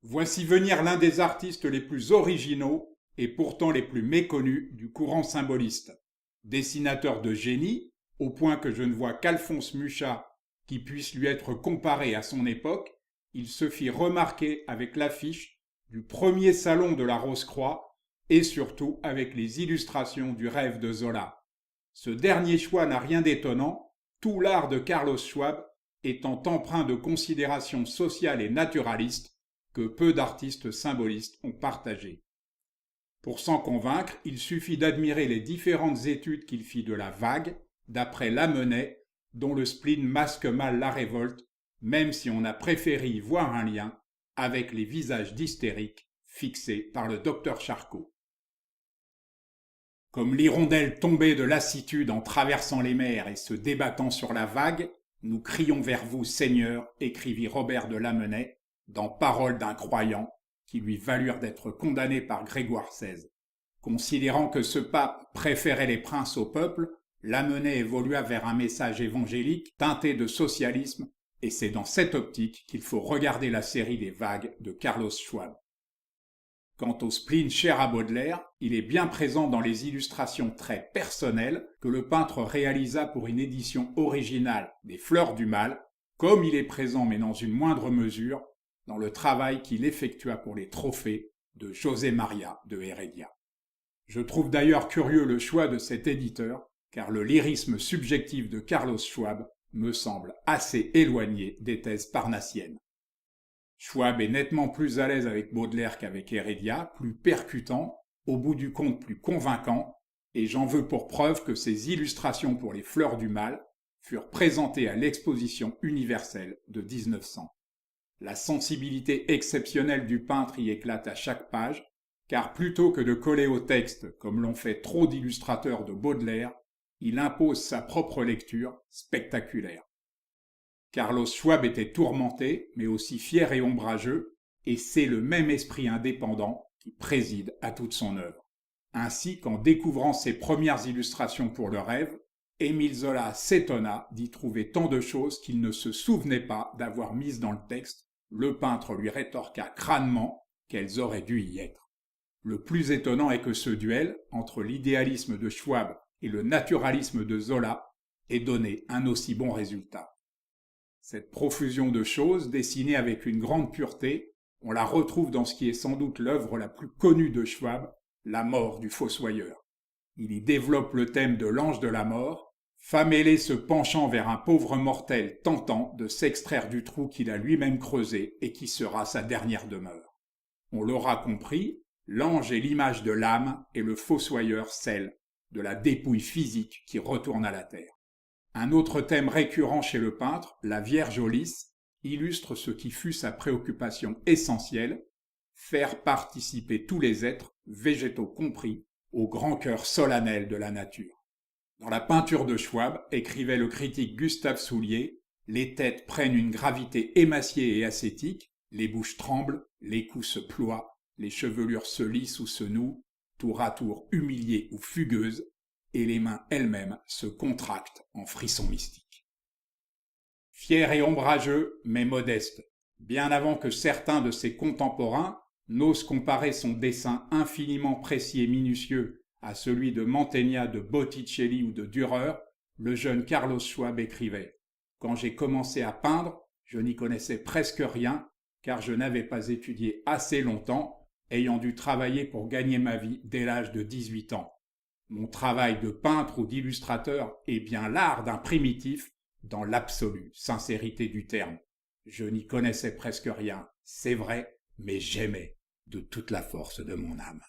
Voici venir l'un des artistes les plus originaux et pourtant les plus méconnus du courant symboliste. Dessinateur de génie, au point que je ne vois qu'Alphonse Mucha qui puisse lui être comparé à son époque, il se fit remarquer avec l'affiche du premier salon de la Rose-Croix et surtout avec les illustrations du Rêve de Zola. Ce dernier choix n'a rien d'étonnant, tout l'art de Carlos Schwab étant empreint de considérations sociales et naturalistes que peu d'artistes symbolistes ont partagé. Pour s'en convaincre, il suffit d'admirer les différentes études qu'il fit de la vague, d'après Lamennais, dont le spleen masque mal la révolte, même si on a préféré y voir un lien avec les visages d'hystériques fixés par le docteur Charcot. Comme l'hirondelle tombée de lassitude en traversant les mers et se débattant sur la vague, nous crions vers vous, Seigneur, écrivit Robert de Lamennais, dans Paroles d'un croyant, qui lui valurent d'être condamné par Grégoire XVI. Considérant que ce pape préférait les princes au peuple, Lamennais évolua vers un message évangélique teinté de socialisme, et c'est dans cette optique qu'il faut regarder la série des vagues de Carlos Schwab. Quant au spleen cher à Baudelaire, il est bien présent dans les illustrations très personnelles que le peintre réalisa pour une édition originale des Fleurs du Mal, comme il est présent mais dans une moindre mesure dans le travail qu'il effectua pour les trophées de José María de Heredia. Je trouve d'ailleurs curieux le choix de cet éditeur, car le lyrisme subjectif de Carlos Schwab me semble assez éloigné des thèses parnassiennes. Schwab est nettement plus à l'aise avec Baudelaire qu'avec Heredia, plus percutant, au bout du compte plus convaincant, et j'en veux pour preuve que ses illustrations pour les Fleurs du Mal furent présentées à l'exposition universelle de 1900. La sensibilité exceptionnelle du peintre y éclate à chaque page, car plutôt que de coller au texte comme l'ont fait trop d'illustrateurs de Baudelaire, il impose sa propre lecture spectaculaire. Carlos Schwab était tourmenté, mais aussi fier et ombrageux, et c'est le même esprit indépendant qui préside à toute son œuvre. Ainsi qu'en découvrant ses premières illustrations pour le Rêve, Émile Zola s'étonna d'y trouver tant de choses qu'il ne se souvenait pas d'avoir mises dans le texte. Le peintre lui rétorqua crânement qu'elles auraient dû y être. Le plus étonnant est que ce duel entre l'idéalisme de Schwab et le naturalisme de Zola ait donné un aussi bon résultat. Cette profusion de choses, dessinée avec une grande pureté, on la retrouve dans ce qui est sans doute l'œuvre la plus connue de Schwab, La mort du fossoyeur. Il y développe le thème de l'ange de la mort, femme ailée se penchant vers un pauvre mortel tentant de s'extraire du trou qu'il a lui-même creusé et qui sera sa dernière demeure. On l'aura compris, l'ange est l'image de l'âme et le fossoyeur celle de la dépouille physique qui retourne à la terre. Un autre thème récurrent chez le peintre, la Vierge au lys, illustre ce qui fut sa préoccupation essentielle, faire participer tous les êtres, végétaux compris, au grand cœur solennel de la nature. Dans la peinture de Schwab, écrivait le critique Gustave Soulier, les têtes prennent une gravité émaciée et ascétique, les bouches tremblent, les coups se ploient, les chevelures se lissent ou se nouent, tour à tour humiliées ou fugueuses, et les mains elles-mêmes se contractent en frissons mystiques. Fier et ombrageux, mais modeste, bien avant que certains de ses contemporains n'osent comparer son dessin infiniment précis et minutieux à celui de Mantegna, de Botticelli ou de Dürer, le jeune Carlos Schwab écrivait « Quand j'ai commencé à peindre, je n'y connaissais presque rien, car je n'avais pas étudié assez longtemps, ayant dû travailler pour gagner ma vie dès l'âge de 18 ans. Mon travail de peintre ou d'illustrateur est bien l'art d'un primitif dans l'absolue sincérité du terme. Je n'y connaissais presque rien, c'est vrai, mais j'aimais de toute la force de mon âme. »